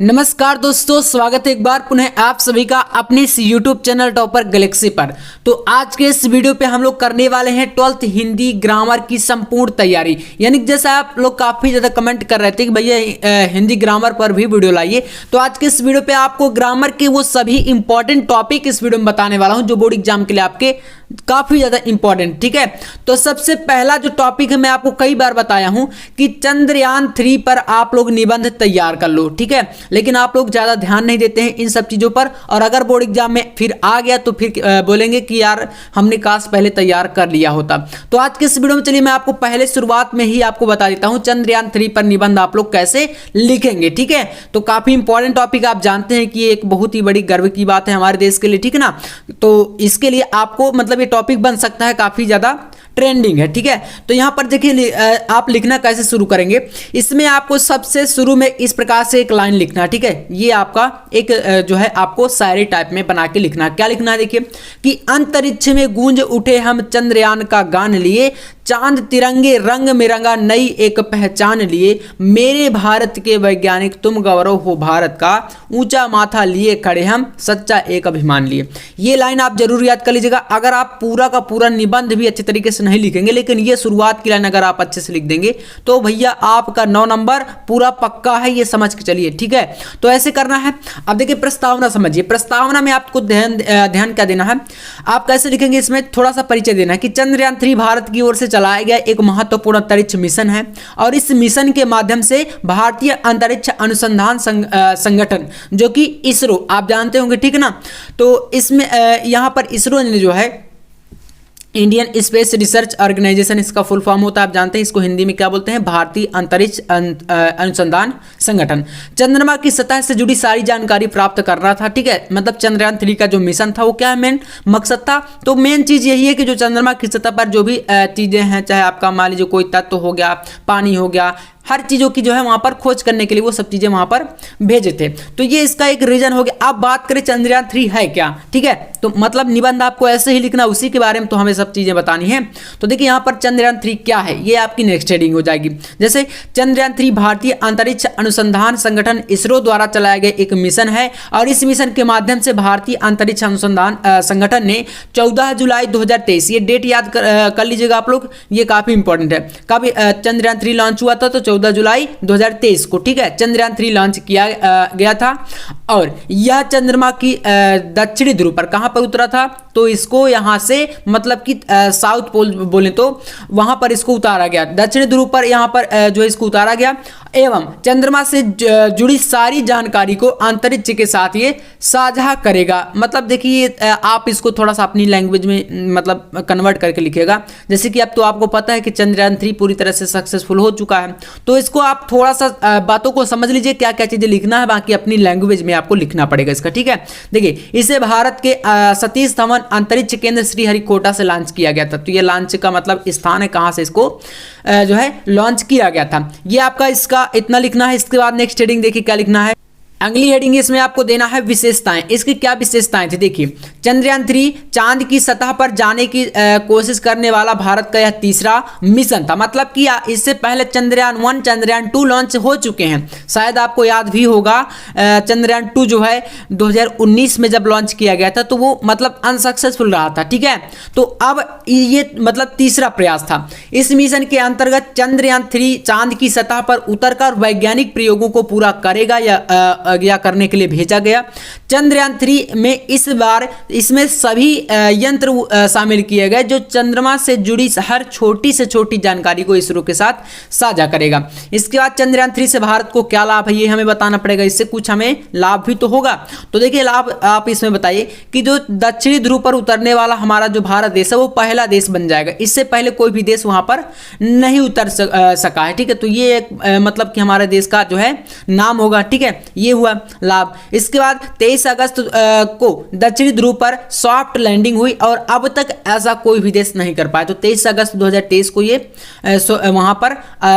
नमस्कार दोस्तों, स्वागत है एक बार पुनः आप सभी का अपने इस YouTube चैनल टॉपर गैलेक्सी पर। तो आज के इस वीडियो पे हम लोग करने वाले हैं 12th हिंदी ग्रामर की संपूर्ण तैयारी। यानी जैसा आप लोग काफ़ी ज़्यादा कमेंट कर रहे थे कि भैया हिंदी ग्रामर पर भी वीडियो लाइए, तो आज के इस वीडियो पे आपको ग्रामर के वो सभी इंपॉर्टेंट टॉपिक इस वीडियो में बताने वाला हूँ जो बोर्ड एग्जाम के लिए आपके काफ़ी ज़्यादा इंपॉर्टेंट। ठीक है, तो सबसे पहला जो टॉपिक है, मैं आपको कई बार बताया हूं कि चंद्रयान 3 पर आप लोग निबंध तैयार कर लो। ठीक है, लेकिन आप लोग ज़्यादा ध्यान नहीं देते हैं इन सब चीज़ों पर, और अगर बोर्ड एग्जाम में फिर आ गया तो फिर बोलेंगे कि यार हमने काश पहले तैयार कर लिया होता। तो आज के इस वीडियो में चलिए मैं आपको पहले शुरुआत में ही आपको बता देता हूँ चंद्रयान 3 पर निबंध आप लोग कैसे लिखेंगे। ठीक है, तो काफ़ी इंपॉर्टेंट टॉपिक, आप जानते हैं कि ये एक बहुत ही बड़ी गर्व की बात है हमारे देश के लिए। ठीक है ना, तो इसके लिए आपको मतलब टॉपिक बन सकता है, काफी ज्यादा ट्रेंडिंग है। ठीक है, तो यहां पर देखिए आप लिखना कैसे शुरू करेंगे। इसमें आपको सबसे शुरू में इस प्रकार से एक लाइन लिखना है। ठीक है, ये आपका एक जो है आपको शायरी टाइप में बना के लिखना है। क्या लिखना है, देखिए कि अंतरिक्ष में गूंज उठे हम चंद्रयान का गान लिए, चांद तिरंगे रंग में रंगा नई एक पहचान लिए, मेरे भारत के वैज्ञानिक तुम गौरव हो भारत का, ऊंचा माथा लिए खड़े हम सच्चा एक अभिमान लिए। ये लाइन आप जरूर याद कर लीजिएगा। अगर आप पूरा का पूरा निबंध भी अच्छे तरीके से नहीं लिखेंगे, लेकिन ये शुरुआत की लाइन अगर आप अच्छे से लिख देंगे तो भैया आपका 9 नंबर पूरा पक्का है, ये समझ के चलिए। ठीक है, तो ऐसे करना है। अब देखिए प्रस्तावना समझिए। प्रस्तावना में आपको ध्यान क्या देना है, आप कैसे लिखेंगे, इसमें थोड़ा सा परिचय देना है कि चंद्रयान 3 भारत की ओर से चलाया गया एक महत्वपूर्ण अंतरिक्ष मिशन है, और इस मिशन के माध्यम से भारतीय अंतरिक्ष अनुसंधान संगठन जो कि इसरो आप जानते होंगे, ठीक है ना, तो इसमें यहां पर इसरो ने जो है इंडियन स्पेस रिसर्च ऑर्गेनाइजेशन, इसका फुल फॉर्म होता है, आप जानते हैं इसको हिंदी में क्या बोलते हैं, भारतीय अंतरिक्ष अनुसंधान संगठन, चंद्रमा की सतह से जुड़ी सारी जानकारी प्राप्त कर रहा था। ठीक है, मतलब चंद्रयान 3 का जो मिशन था वो क्या मेन मकसद था, तो मेन चीज यही है कि जो चंद्रमा की सतह पर जो भी चीजें हैं, चाहे आपका मान लीजिए कोई तत्व हो गया, पानी हो गया, हर चीज़ों की जो है वहाँ पर खोज करने के लिए वो सब चीज़ें वहाँ पर भेजे थे। तो ये इसका एक रीजन हो गया। अब बात करें चंद्रयान 3 है क्या। ठीक है, तो मतलब निबंध आपको ऐसे ही लिखना, उसी के बारे में तो हमें सब चीज़ें बतानी है। तो देखिए यहाँ पर चंद्रयान 3 क्या है, ये आपकी नेक्स्ट हेडिंग हो जाएगी। जैसे चंद्रयान 3 भारतीय अंतरिक्ष अनुसंधान संगठन इसरो द्वारा चलाया गया एक मिशन है, और इस मिशन के माध्यम से भारतीय अंतरिक्ष अनुसंधान संगठन ने 14 जुलाई 2023, ये डेट याद कर लीजिएगा आप लोग, ये काफ़ी इंपॉर्टेंट है। कभी चंद्रयान 3 लॉन्च हुआ था, तो 14 जुलाई 2023 को, ठीक है, चंद्रयान 3 लॉन्च किया गया था, और यह चंद्रमा की दक्षिणी ध्रुव पर कहां पर उतरा था, तो इसको यहां से मतलब कि साउथ पोल बोले तो वहां पर इसको उतारा गया, दक्षिणी ध्रुव पर यहां पर जो इसको उतारा गया, एवं चंद्रमा से जुड़ी सारी जानकारी को अंतरिक्ष के साथ ये साझा करेगा। मतलब देखिए आप इसको थोड़ा सा अपनी लैंग्वेज में मतलब कन्वर्ट करके लिखिएगा। जैसे कि अब तो आपको पता है कि चंद्रयान 3 पूरी तरह से सक्सेसफुल हो चुका है, तो इसको आप थोड़ा सा बातों को समझ लीजिए, क्या क्या चीजें लिखना है, बाकी अपनी लैंग्वेज में आपको लिखना पड़ेगा इसका। ठीक है, देखिए इसे भारत के सतीश धवन अंतरिक्ष केंद्र श्रीहरिकोटा से लॉन्च किया गया था। तो ये लॉन्च का मतलब स्थान है, कहां से इसको जो है लॉन्च किया गया था। ये आपका इसका इतना लिखना है। इसके बाद नेक्स्ट हेडिंग देखिए क्या लिखना है, अगली हेडिंग इसमें आपको देना है विशेषताएं। इसकी क्या विशेषताएं थी, देखिए चंद्रयान 3 चांद की सतह पर जाने की कोशिश करने वाला भारत का यह तीसरा मिशन था। मतलब कि इससे पहले चंद्रयान 1 चंद्रयान 2 लॉन्च हो चुके हैं, शायद आपको याद भी होगा। चंद्रयान 2 जो है 2019 में जब लॉन्च किया गया था, तो वो मतलब अनसक्सेसफुल रहा था। ठीक है, तो अब ये मतलब तीसरा प्रयास था। इस मिशन के अंतर्गत चंद्रयान 3 चांद की सतह पर उतरकर वैज्ञानिक प्रयोगों को पूरा करेगा या करने के लिए भेजा गया। चंद्रयान 3 में इस बार इसमें सभी यंत्र शामिल किए गए जो चंद्रमा से जुड़ी हर छोटी से छोटी जानकारी को इसरो के साथ साझा करेगा। इसके बाद चंद्रयान 3 से भारत को क्या लाभ है, ये हमें बताना पड़ेगा। इससे कुछ हमें लाभ भी तो होगा। तो देखिए लाभ आप इसमें बताइए कि जो दक्षिणी ध्रुव पर उतरने वाला हमारा जो भारत देश है वो पहला देश बन जाएगा। इससे पहले कोई भी देश वहां पर नहीं उतर सका है। ठीक है, तो ये एक मतलब कि हमारे देश का जो है नाम होगा। ठीक है, ये हुआ लाभ। इसके बाद 23 अगस्त को दक्षिणी ध्रुव पर सॉफ्ट लैंडिंग हुई, और अब तक ऐसा कोई भी देश नहीं कर पाया। तो 23 अगस्त 2023 को ये वहां पर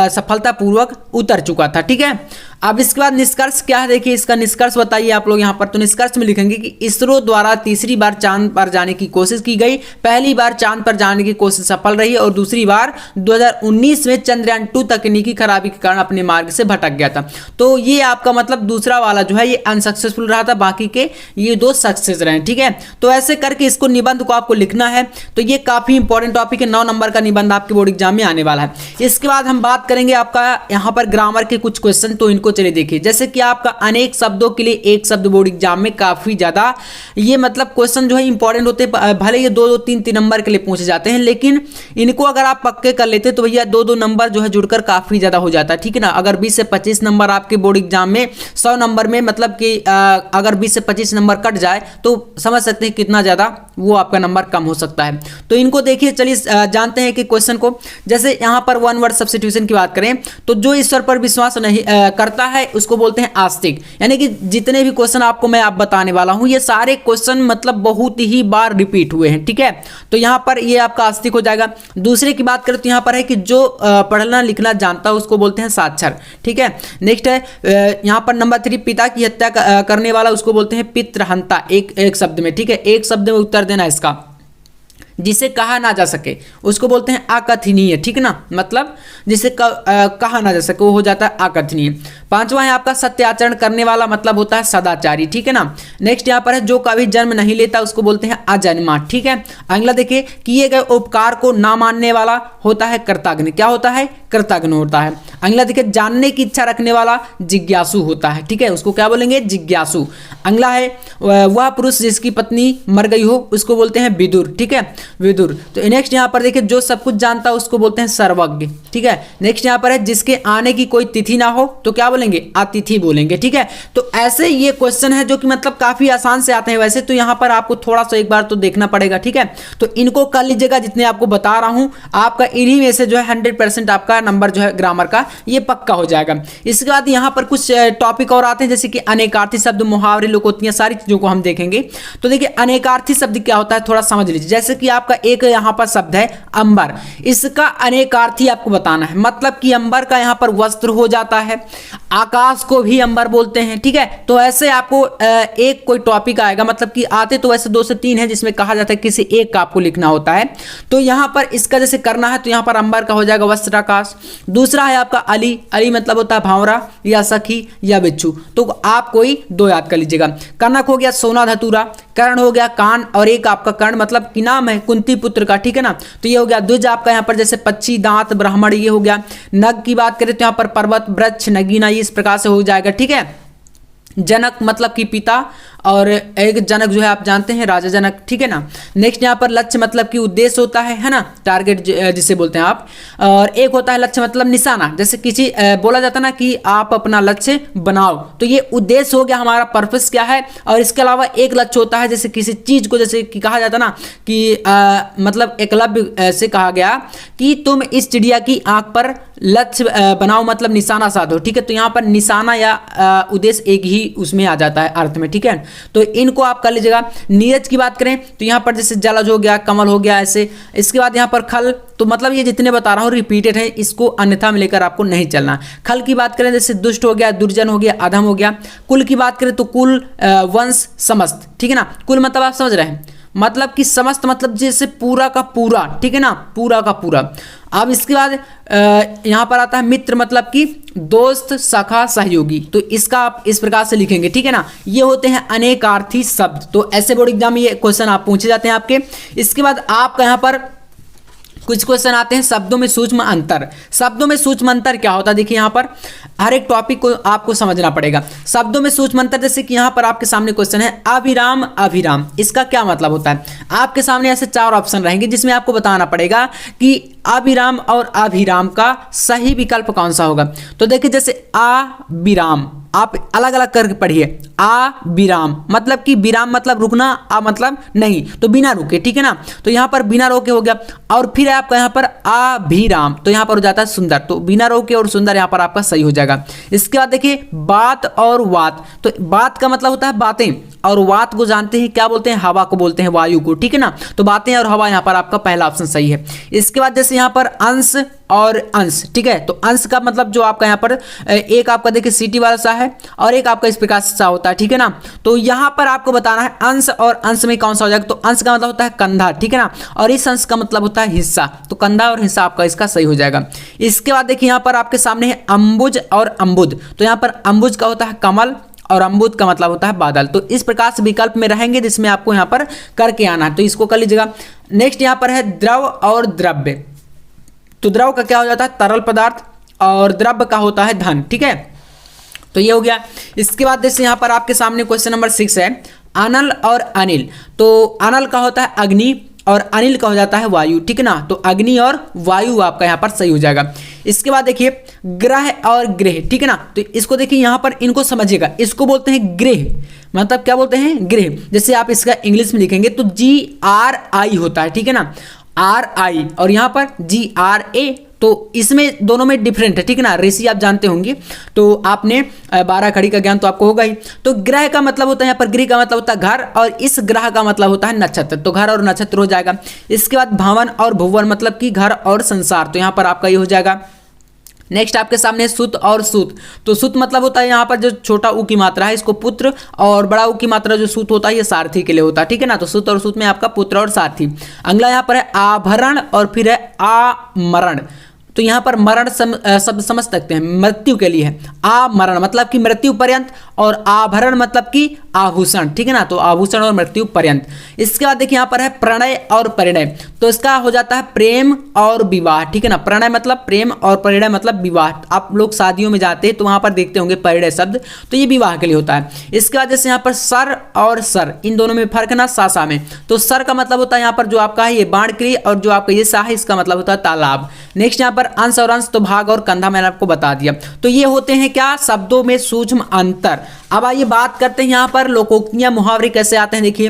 सफलतापूर्वक उतर चुका था। ठीक है, अब इसके बाद निष्कर्ष क्या है, देखिए इसका निष्कर्ष बताइए आप लोग यहाँ पर। तो निष्कर्ष में लिखेंगे कि इसरो द्वारा तीसरी बार चांद पर जाने की कोशिश की गई। पहली बार चांद पर जाने की कोशिश सफल रही और दूसरी बार 2019 में चंद्रयान 2 तकनीकी खराबी के कारण अपने मार्ग से भटक गया था। तो ये आपका मतलब दूसरा वाला जो है ये अनसक्सेसफुल रहा था, बाकी के ये 2 सक्सेस रहे। ठीक है, तो ऐसे करके इसको निबंध को आपको लिखना है। तो ये काफी इंपॉर्टेंट टॉपिक है, 9 नंबर का निबंध आपके बोर्ड एग्जाम में आने वाला है। इसके बाद हम बात करेंगे आपका यहाँ पर ग्रामर के कुछ क्वेश्चन, तो इनको चलिए देखिए। जैसे कि आपका अनेक शब्दों के लिए एक शब्द बोर्ड एग्जाम में काफी ज्यादा ये मतलब क्वेश्चन जो है इंपॉर्टेंट होते हैं। भले ये 2-2, 3-3 नंबर के लिए पूछे जाते हैं, लेकिन इनको अगर आप पक्के कर लेते तो भैया 2-2 नंबर जो है जुड़कर काफी ज्यादा हो जाता है। ठीक है ना, अगर 20 से 25 नंबर आपके बोर्ड एग्जाम में 100 नंबर में मतलब कि अगर 20 से 25 नंबर कट जाए तो समझ सकते हैं कितना ज्यादा वो आपका नंबर कम हो सकता है। तो इनको देखिए, चलिए जानते हैं कि क्वेश्चन को। जैसे यहाँ पर वन वर्ड सब्स्टिट्यूशन की बात करें तो जो ईश्वर पर विश्वास नहीं करता है उसको बोलते हैं आस्तिक। यानी कि जितने भी क्वेश्चन आपको मैं बताने वाला हूं ये सारे क्वेश्चन मतलब बहुत ही बार रिपीट हुए हैं। ठीक है, तो यहाँ पर ये आपका आस्तिक हो जाएगा। दूसरे की बात करें तो यहाँ पर है कि जो पढ़ना लिखना जानता है उसको बोलते हैं साक्षर। ठीक है, नेक्स्ट है यहाँ पर नंबर 3, पिता की हत्या करने वाला उसको बोलते हैं पितृहंता। एक शब्द में, ठीक है, एक शब्द में उत्तर देना इसका। जिसे कहा ना जा सके उसको बोलते हैं अकथनीय। ठीक है ना, मतलब जिसे कहा ना जा सके वो हो जाता है अकथनीय। 5वां है आपका सत्याचरण करने वाला, मतलब होता है सदाचारी। ठीक है ना, नेक्स्ट यहाँ पर है जो कभी जन्म नहीं लेता उसको बोलते हैं अजन्मा। ठीक है, अगला देखिए, किए गए उपकार को ना मानने वाला होता है कृतघ्न। क्या होता है? कृतघ्न होता है। अगला देखिए, जानने की इच्छा रखने वाला जिज्ञासु होता है। ठीक है, उसको क्या बोलेंगे? जिज्ञासु। अगला है वह पुरुष जिसकी पत्नी मर गई हो उसको बोलते हैं विदुर। ठीक है, विदुर। तो नेक्स्ट यहाँ पर देखिए, जो सब कुछ जानता है उसको बोलते हैं सर्वज्ञ। ठीक है, नेक्स्ट यहाँ पर है जिसके आने की कोई तिथि ना हो तो क्या बोलेंगे? अतिथि बोलेंगे। ठीक है, तो ऐसे ये क्वेश्चन है जो कि मतलब काफी आसान से आते हैं वैसे, तो यहाँ पर आपको थोड़ा सा एक बार तो देखना पड़ेगा। ठीक है, तो इनको कर लीजिएगा, जितने आपको बता रहा हूं आपका इन्हीं में से जो है 100% आपका नंबर जो है ग्रामर का ये पक्का हो जाएगा। इसके बाद यहाँ पर कुछ टॉपिक और आते हैं, जैसे कि अनेकार्थी शब्द, मुहावरे, लोकोक्तियां, सारी चीजों को हम देखेंगे। तो देखिए अनेकार्थी शब्द क्या होता है थोड़ा समझ लीजिए। जैसे कि आपका एक यहाँ पर शब्द है अंबर, इसका अनेकार्थी आपको बताना है। मतलब कि अंबर का यहाँ पर वस्त्र हो जाता है, आकाश को भी अंबर बोलते हैं। ठीक है, तो ऐसे आपको एक कोई टॉपिक आएगा, मतलब कि आते तो वैसे 2 से 3 है जिसमें कहा जाता है किसी एक का आपको लिखना होता है। तो यहाँ पर इसका जैसे करना है तो यहाँ पर अंबर का हो जाएगा वस्त्र, आकाश। दूसरा है आपका अली, अली मतलब होता है भावरा या सखी या बिच्छू। तो आप कोई 2 याद कर लीजिएगा। कनक हो गया सोना धतूरा, कर्ण हो गया कान, और एक आपका कर्ण मतलब कि नाम है कुंती पुत्र का। ठीक है ना, तो ये हो गया द्विज आपका यहाँ पर जैसे पक्षी, दांत, ब्राह्मण, ये हो गया। नग की बात करें तो यहाँ पर पर्वत, वृक्ष, नगीना, इस प्रकार से हो जाएगा। ठीक है, जनक मतलब कि पिता, और एक जनक जो है आप जानते हैं राजा जनक। ठीक है ना, नेक्स्ट यहाँ पर लक्ष्य मतलब कि उद्देश्य होता है ना, टारगेट जिसे बोलते हैं आप। और एक होता है लक्ष्य मतलब निशाना, जैसे किसी बोला जाता है ना कि आप अपना लक्ष्य बनाओ, तो ये उद्देश्य हो गया हमारा, पर्पस क्या है। और इसके अलावा एक लक्ष्य होता है जैसे किसी चीज को, जैसे कि कहा जाता ना कि मतलब एकलव्य से कहा गया कि तुम इस चिड़िया की आंख पर लक्ष्य बनाओ, मतलब निशाना साधो। ठीक है, तो यहाँ पर निशाना या उद्देश्य एक ही उसमें आ जाता है अर्थ में। ठीक है, तो इनको आप कर लीजिएगा। नीरज की बात करें तो यहाँ पर जैसे जलज हो गया, कमल हो गया, ऐसे। इसके बाद यहाँ पर खल, तो मतलब ये जितने बता रहा हूँ रिपीटेड है, इसको अन्यथा में लेकर आपको नहीं चलना। खल की बात करें जैसे दुष्ट हो गया, दुर्जन हो गया, अधम हो गया। कुल की बात करें तो कुल, वंश, समस्त। ठीक है ना, कुल मतलब आप समझ रहे हैं, मतलब कि समस्त मतलब जैसे पूरा का पूरा। ठीक है ना, पूरा का पूरा। अब इसके बाद यहाँ पर आता है मित्र, मतलब कि दोस्त, सखा, सहयोगी। तो इसका आप इस प्रकार से लिखेंगे। ठीक है ना, ये होते हैं अनेकार्थी शब्द। तो ऐसे बोर्ड एग्जाम में ये क्वेश्चन आप पूछे जाते हैं आपके। इसके बाद आपका यहाँ पर कुछ क्वेश्चन आते हैं शब्दों में सूक्ष्म अंतर। शब्दों में सूक्ष्म अंतर क्या होता है, देखिए यहाँ पर हर एक टॉपिक को आपको समझना पड़ेगा। शब्दों में सूक्ष्म अंतर, जैसे कि यहाँ पर आपके सामने क्वेश्चन है अभिराम, अभिराम, इसका क्या मतलब होता है। आपके सामने ऐसे 4 ऑप्शन रहेंगे जिसमें आपको बताना पड़ेगा कि अभिराम और अभिराम का सही विकल्प कौन सा होगा। तो देखिए जैसे अभिराम, आप अलग अलग करके पढ़िए। आ विराम, मतलब कि विराम मतलब रुकना, आ मतलब नहीं, तो बिना रुके, ठीक है ना। तो यहाँ पर बिना रोके हो गया। और फिर आपका यहाँ पर अभिराम, तो यहाँ पर हो जाता है सुंदर, तो बिना रोके और सुंदर यहाँ पर आपका सही हो जाएगा। इसके बाद देखिए बात और वात, तो बात का मतलब होता है बातें, और वात को जानते हैं क्या बोलते हैं, हवा को बोलते हैं, वायु को, ठीक है ना। तो बातें और हवा यहाँ पर आपका पहला ऑप्शन सही है। इसके बाद जैसे यहाँ पर अंश और अंश, ठीक है, तो अंश का मतलब जो आपका यहाँ पर एक आपका देखिए सीटी वाला सा है और एक आपका इस प्रकार सा होता है, ठीक है ना। तो यहाँ पर आपको बताना है अंश और अंश में कौन सा हो जाएगा, तो अंश का मतलब होता है कंधा, ठीक है ना, और इस अंश का मतलब होता है हिस्सा, तो कंधा और हिस्सा आपका इसका सही हो जाएगा। इसके बाद देखिए यहाँ पर आपके सामने है अंबुज और अंबुद, तो यहाँ पर अंबुज का होता है कमल और अम्बुद का मतलब होता है बादल। तो इस प्रकार से विकल्प में रहेंगे जिसमें आपको यहाँ पर करके आना है, तो इसको कर लीजिएगा। नेक्स्ट यहाँ पर है द्रव और द्रव्य, तो द्रव का क्या हो जाता है तरल पदार्थ और द्रव्य का होता है धन, ठीक है, तो ये हो गया। इसके बाद जैसे यहाँ पर आपके सामने क्वेश्चन नंबर 6 है अनल और अनिल, तो अनल का होता है अग्नि और अनिल का हो जाता है वायु, ठीक है ना, तो अग्नि और वायु आपका यहाँ पर सही हो जाएगा। इसके बाद देखिए ग्रह और गृह, ठीक है ना, तो इसको देखिए यहाँ पर इनको समझिएगा, इसको बोलते हैं गृह, मतलब क्या बोलते हैं गृह। जैसे आप इसका इंग्लिश में लिखेंगे तो GRI होता है, ठीक है ना, RI, और यहाँ पर GRA, तो इसमें दोनों में डिफरेंट है, ठीक है ना। रेसी आप जानते होंगे, तो आपने 12 खड़ी का ज्ञान तो आपको होगा ही। तो ग्रह का मतलब होता है यहाँ पर, गृह का मतलब होता है घर और इस ग्रह का मतलब होता है नक्षत्र, तो घर और नक्षत्र हो जाएगा। इसके बाद भवन और भुवन मतलब कि घर और संसार, तो यहाँ पर आपका ये हो जाएगा। नेक्स्ट आपके सामने सुत और सूत, तो सुत मतलब होता है यहाँ पर जो छोटा उ की मात्रा है इसको पुत्र, और बड़ा उ की मात्रा जो सूत होता है ये सारथी के लिए होता है, ठीक है ना। तो सुत और सूत में आपका पुत्र और सारथी। अगला यहाँ पर है आभरण और फिर है आमरण, तो यहाँ पर मरण शब्द समझ सकते हैं, मृत्यु के लिए है। आमरण मतलब कि मृत्यु पर्यंत, और आभरण मतलब कि आभूषण, ठीक है ना, तो आभूषण और मृत्यु पर्यंत। इसके बाद देखिए यहाँ पर है प्रणय और परिणय, तो इसका हो जाता है प्रेम और विवाह, ठीक है ना। प्रणय मतलब प्रेम और परिणय मतलब विवाह। आप लोग शादियों में जाते हैं तो वहां पर देखते होंगे परिणय शब्द, तो ये विवाह के लिए होता है। इसके बाद जैसे यहाँ पर सर और सर, इन दोनों में फर्क ना सा में, तो सर का मतलब होता है यहाँ पर जो आपका है ये बाण के लिए, और जो आपका ये सा है इसका मतलब होता है तालाब। नेक्स्ट यहाँ पर अंश और अंश, तो भाग और कंधा मैंने आपको बता दिया। तो ये होते हैं क्या शब्दों में सूक्ष्म अंतर। अब आइए बात करते हैं यहाँ पर लोकोक्तियां मुहावरे कैसे आते हैं। देखिए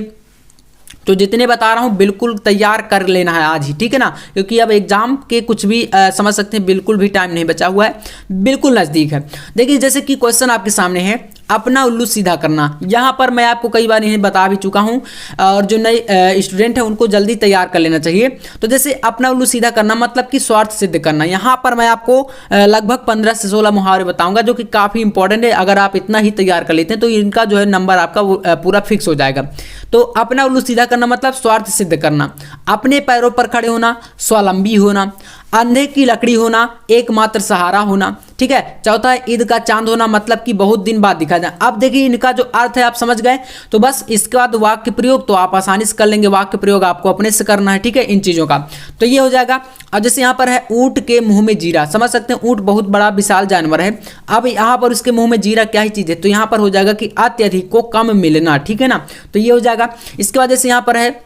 तो जितने बता रहा हूँ बिल्कुल तैयार कर लेना है आज ही, ठीक है ना, क्योंकि अब एग्जाम के कुछ भी समझ सकते हैं, बिल्कुल भी टाइम नहीं बचा हुआ है, बिल्कुल नज़दीक है। देखिए जैसे कि क्वेश्चन आपके सामने है अपना उल्लू सीधा करना, यहाँ पर मैं आपको कई बार इन्हें बता भी चुका हूँ, और जो नए स्टूडेंट हैं उनको जल्दी तैयार कर लेना चाहिए। तो जैसे अपना उल्लू सीधा करना मतलब कि स्वार्थ सिद्ध करना, यहाँ पर मैं आपको लगभग 15 से 16 मुहावरे बताऊंगा जो कि काफ़ी इंपॉर्टेंट है। अगर आप इतना ही तैयार कर लेते हैं तो इनका जो है नंबर आपका पूरा फिक्स हो जाएगा। तो अपना उल्लू सीधा करना मतलब स्वार्थ सिद्ध करना, अपने पैरों पर खड़े होना, स्वावलंबी होना, अंधे की लकड़ी होना, एकमात्र सहारा होना, ठीक है। चौथा है ईद का चांद होना मतलब कि बहुत दिन बाद दिखा जाए। अब देखिए इनका जो अर्थ है आप समझ गए, तो बस इसके बाद वाक्य प्रयोग तो आप आसानी से कर लेंगे, वाक्य प्रयोग आपको अपने से करना है, ठीक है, इन चीज़ों का। तो ये हो जाएगा। अब जैसे यहाँ पर है ऊँट के मुंह में जीरा, समझ सकते हैं ऊँट बहुत बड़ा विशाल जानवर है। अब यहाँ पर उसके मुंह में जीरा क्या ही चीज़ है, तो यहाँ पर हो जाएगा कि अत्यधिक को कम मिलना, ठीक है ना, तो ये हो जाएगा। इसके बाद जैसे यहाँ पर है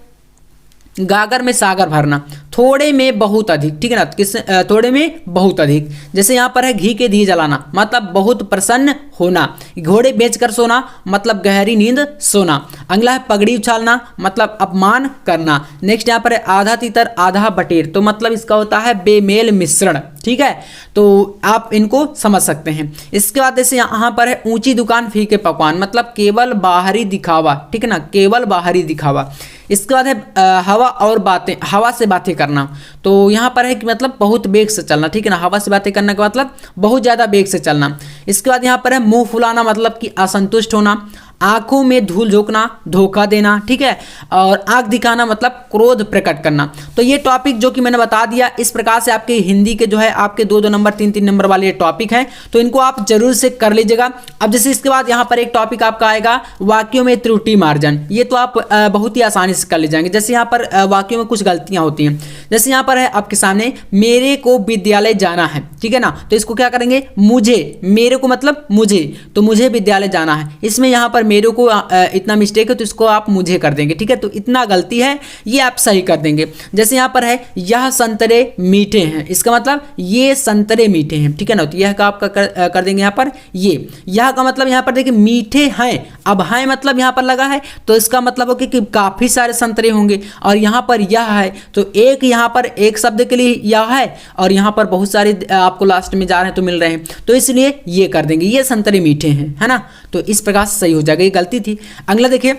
गागर में सागर भरना, थोड़े में बहुत अधिक, ठीक है ना, किस थोड़े में बहुत अधिक। जैसे यहाँ पर है घी के दिए जलाना मतलब बहुत प्रसन्न होना, घोड़े बेचकर सोना मतलब गहरी नींद सोना। अगला है पगड़ी उछालना मतलब अपमान करना। नेक्स्ट यहाँ पर है आधा तीतर आधा बटेर, तो मतलब इसका होता है बेमेल मिश्रण, ठीक है, तो आप इनको समझ सकते हैं। इसके बाद जैसे यहाँ पर है ऊंची दुकान फीके पकवान मतलब केवल बाहरी दिखावा, ठीक है ना, केवल बाहरी दिखावा। इसके बाद है हवा और बातें, हवा से बातें करना, तो यहाँ पर है कि मतलब बहुत वेग से चलना, ठीक है ना, हवा से बातें करने का मतलब बहुत ज़्यादा वेग से चलना। इसके बाद यहाँ पर है मुंह फुलाना मतलब कि असंतुष्ट होना, आंखों में धूल झोंकना धोखा देना, ठीक है, और आंख दिखाना मतलब क्रोध प्रकट करना। तो ये टॉपिक जो कि मैंने बता दिया, इस प्रकार से आपके हिंदी के जो है आपके 2-2 नंबर 3-3 नंबर वाले ये टॉपिक हैं, तो इनको आप जरूर से कर लीजिएगा। अब जैसे इसके बाद यहाँ पर एक टॉपिक आपका आएगा वाक्यों में त्रुटि मार्जन, ये तो आप बहुत ही आसानी से कर ले जाएंगे। जैसे यहाँ पर वाक्यों में कुछ गलतियाँ होती हैं, जैसे यहाँ पर है आपके सामने मेरे को विद्यालय जाना है, ठीक है ना, तो इसको क्या करेंगे मुझे, मेरे को मतलब मुझे, तो मुझे विद्यालय जाना है, इसमें यहाँ पर मेरे को इतना मिस्टेक है तो इसको आप मुझे कर देंगे, ठीक है, तो इतना गलती है ये आप सही कर देंगे। जैसे यहाँ पर है यह संतरे मीठे हैं, इसका मतलब ये संतरे मीठे हैं, ठीक है ना, तो यह का आप कर देंगे यहाँ पर ये, यह का मतलब यहाँ पर देखिए मीठे हैं, अब है मतलब यहाँ पर लगा है तो इसका मतलब हो कि काफ़ी सारे संतरे होंगे, और यहाँ पर यह है तो एक यहाँ पर एक शब्द के लिए यह है, और यहाँ पर बहुत सारे आपको लास्ट में जा रहे हैं तो मिल रहे हैं, तो इसलिए ये कर देंगे, ये संतरे मीठे हैं, है ना। तो इस प्रकार से सही हो जाएगा, ये गलती थी। अगला देखिए,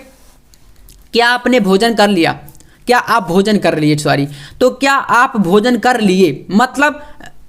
क्या आपने भोजन कर लिया, क्या आप भोजन कर लिए, सॉरी, तो क्या आप भोजन कर लिए मतलब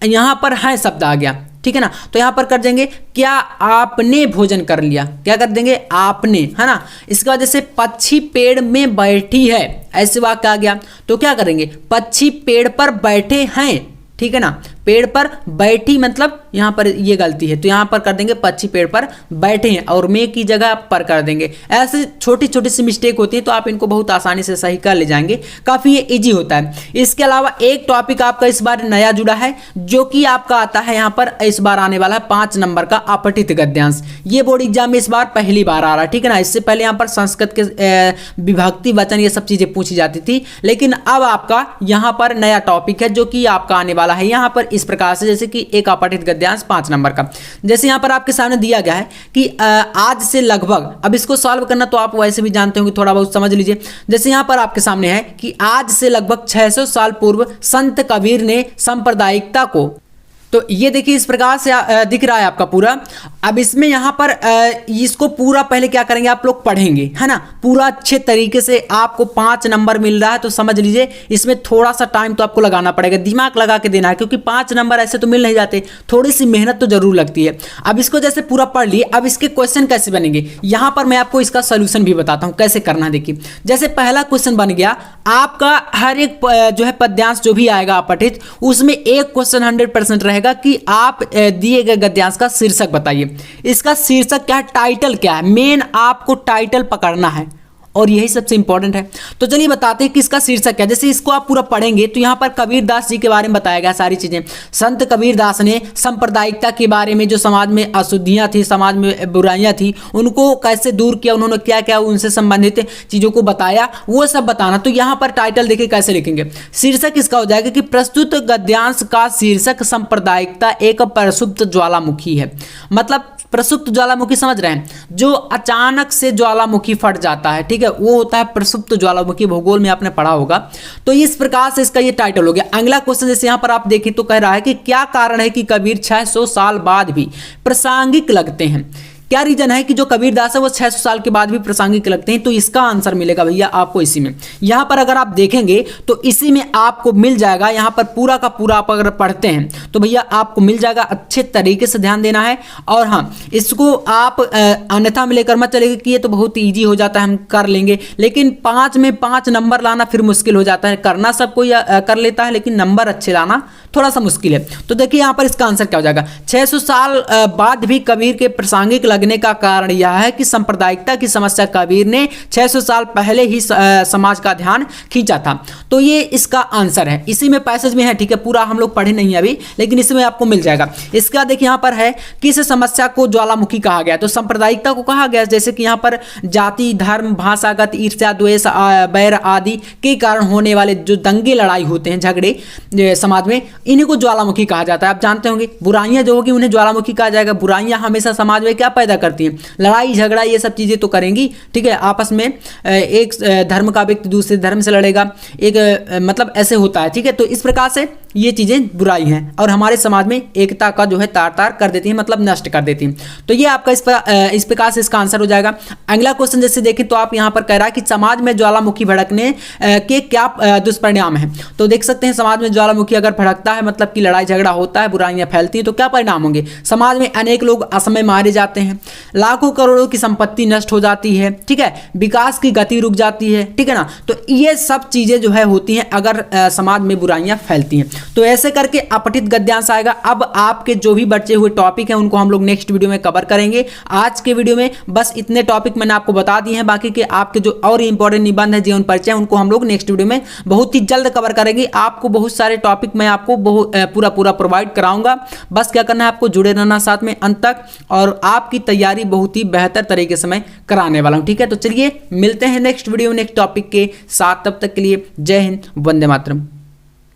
यहाँ पर है शब्द आ गया, ठीक है ना। तो यहाँ पर कर देंगे क्या आपने भोजन कर लिया, क्या कर देंगे आपने, है ना। इसके बाद जैसे पक्षी पेड़ में बैठी है, ऐसे वाक्य आ गया तो क्या करेंगे, पक्षी पेड़ पर बैठे हैं, ठीक है ना। पेड़ पर बैठी मतलब यहाँ पर ये गलती है, तो यहाँ पर कर देंगे पक्षी पेड़ पर बैठे हैं, और में की जगह पर कर देंगे। ऐसे छोटी छोटी सी मिस्टेक होती है तो आप इनको बहुत आसानी से सही कर ले जाएंगे, काफ़ी ये इजी होता है। इसके अलावा एक टॉपिक आपका इस बार नया जुड़ा है जो कि आपका आता है यहाँ पर, इस बार आने वाला है 5 नंबर का अपठित गद्यांश। ये बोर्ड एग्जाम में इस बार पहली बार आ रहा है, ठीक है ना। इससे पहले यहाँ पर संस्कृत के विभक्ति वचन ये सब चीज़ें पूछी जाती थी, लेकिन अब आपका यहाँ पर नया टॉपिक है जो कि आपका आने वाला है यहाँ पर इस प्रकार से, जैसे कि एक अपठित गद्यांश 5 नंबर का। जैसे यहाँ पर आपके सामने दिया गया है कि आज से लगभग, अब इसको सॉल्व करना तो आप वैसे भी जानते होंगे, थोड़ा बहुत समझ लीजिए। जैसे यहाँ पर आपके सामने है कि आज से लगभग 600 साल पूर्व संत कबीर ने सांप्रदायिकता को, तो ये देखिए इस प्रकार से दिख रहा है आपका पूरा। अब इसमें यहाँ पर इसको पूरा पहले क्या करेंगे, आप लोग पढ़ेंगे, है ना, पूरा अच्छे तरीके से। आपको 5 नंबर मिल रहा है तो समझ लीजिए इसमें थोड़ा सा टाइम तो आपको लगाना पड़ेगा, दिमाग लगा के देना है, क्योंकि 5 नंबर ऐसे तो मिल नहीं जाते, थोड़ी सी मेहनत तो जरूर लगती है। अब इसको जैसे पूरा पढ़ लिए, अब इसके क्वेश्चन कैसे बनेंगे, यहाँ पर मैं आपको इसका सोल्यूशन भी बताता हूँ कैसे करना है। देखिए जैसे पहला क्वेश्चन बन गया आपका, हर एक जो है पद्यांश जो भी आएगा अपठित, उसमें एक क्वेश्चन 100% रहेगा कि आप दिए गए गद्यांश का शीर्षक बताइए। इसका शीर्षक क्या है, टाइटल क्या है, मेन आपको टाइटल पकड़ना है, और यही सबसे इंपॉर्टेंट है। तो चलिए बताते हैं कि इसका शीर्षक क्या है। जैसे इसको आप पूरा पढ़ेंगे तो यहाँ पर कबीर दास जी के बारे में बताया गया सारी चीजें। संत कबीर दास ने सांप्रदायिकता के बारे में, जो समाज में अशुद्धियां थी, समाज में बुराइयां थी, उनको कैसे दूर किया, उन्होंने क्या क्या उनसे संबंधित चीजों को बताया, वो सब बताना। तो यहाँ पर टाइटल देखिए कैसे लिखेंगे, शीर्षक इसका हो जाएगा कि प्रस्तुत गद्यांश का शीर्षक सांप्रदायिकता एक प्रसुप्त ज्वालामुखी है। मतलब प्रसुप्त ज्वालामुखी समझ रहे हैं, जो अचानक से ज्वालामुखी फट जाता है, ठीक है, वो होता है प्रसुप्त ज्वालामुखी, भूगोल में आपने पढ़ा होगा। तो इस प्रकार से इसका ये टाइटल हो गया। अगला क्वेश्चन जैसे यहाँ पर आप देखें तो कह रहा है कि क्या कारण है कि कबीर 600 साल बाद भी प्रासंगिक लगते हैं। क्या रीजन है कि जो कबीर दास है वो 600 साल के बाद भी प्रासंगिक लगते हैं। तो इसका आंसर मिलेगा भैया आपको इसी में। यहाँ पर अगर आप देखेंगे तो इसी में आपको मिल जाएगा, यहाँ पर पूरा का पूरा आप अगर पढ़ते हैं तो भैया आपको मिल जाएगा। अच्छे तरीके से ध्यान देना है, और हाँ इसको आप अन्यथा में लेकर मत चलेगा कि ये तो बहुत ईजी हो जाता है, हम कर लेंगे, लेकिन 5 में 5 नंबर लाना फिर मुश्किल हो जाता है। करना सब कोई कर लेता है, लेकिन नंबर अच्छे लाना थोड़ा सा मुश्किल है। तो देखिए यहाँ पर इसका आंसर क्या हो जाएगा, 600 साल बाद भी कबीर के प्रासंगिक लगने का कारण यह है कि सांप्रदायिकता की समस्या कबीर ने 600 साल पहले ही समाज का ध्यान खींचा था। तो ये इसका आंसर है, इसी में पैसेज में है, ठीक है, पूरा हम लोग पढ़े नहीं अभी, लेकिन इसमें आपको मिल जाएगा। इसका देखिए यहाँ पर है किस समस्या को ज्वालामुखी कहा गया, तो सांप्रदायिकता को कहा गया, जैसे कि यहाँ पर जाति, धर्म, भाषागत ईर्ष्या, द्वेष, बैर आदि के कारण होने वाले जो दंगे लड़ाई होते हैं, झगड़े समाज में, इन्हीं को ज्वालामुखी कहा जाता है। आप जानते होंगे बुराइयां जो होगी उन्हें ज्वालामुखी कहा जाएगा। बुराइयां हमेशा समाज में क्या पैदा करती हैं, लड़ाई झगड़ा, ये सब चीजें तो करेंगी, ठीक है। आपस में एक धर्म का व्यक्ति दूसरे धर्म से लड़ेगा, एक मतलब ऐसे होता है, ठीक है। तो इस प्रकार से ये चीजें बुराई हैं और हमारे समाज में एकता का जो है तार तार कर देती हैं, मतलब नष्ट कर देती हैं। तो ये आपका इस प्रकार से इसका आंसर हो जाएगा। अगला क्वेश्चन जैसे देखें तो आप यहाँ पर कह रहा है कि समाज में ज्वालामुखी भड़कने के क्या दुष्परिणाम है। तो देख सकते हैं समाज में ज्वालामुखी अगर भड़कता है मतलब कि लड़ाई झगड़ा होता है, बुराइयां फैलती हैं, तो क्या परिणाम होंगे। समाज में अनेक लोग असमय मारे जाते हैं, लाखों करोड़ों की संपत्ति नष्ट हो जाती है, ठीक है, विकास की गति रुक जाती है, ठीक है ना। तो ये सब चीजें जो है होती हैं अगर समाज में बुराइयां फैलती हैं। तो ऐसे करके अपठित गद्यांश आएगा। अब आपके जो भी बचे हुए टॉपिक हैं उनको हम लोग नेक्स्ट वीडियो में कवर करेंगे। आज के वीडियो में बस इतने टॉपिक मैंने आपको बता दिए हैं, बाकी के आपके जो और इंपॉर्टेंट निबंध है, जीवन परिचय, उनको हम लोग नेक्स्ट वीडियो में बहुत ही जल्द कवर करेंगे। आपको बहुत सारे टॉपिक मैं आपको पूरा प्रोवाइड कराऊंगा। बस क्या करना है, आपको जुड़े रहना साथ में अंत तक, और आपकी तैयारी बहुत ही बेहतर तरीके से मैं कराने वाला हूं, ठीक है। तो चलिए मिलते हैं नेक्स्ट वीडियो नेक्स्ट टॉपिक के साथ, तब तक के लिए जय हिंद, वंदे मातरम।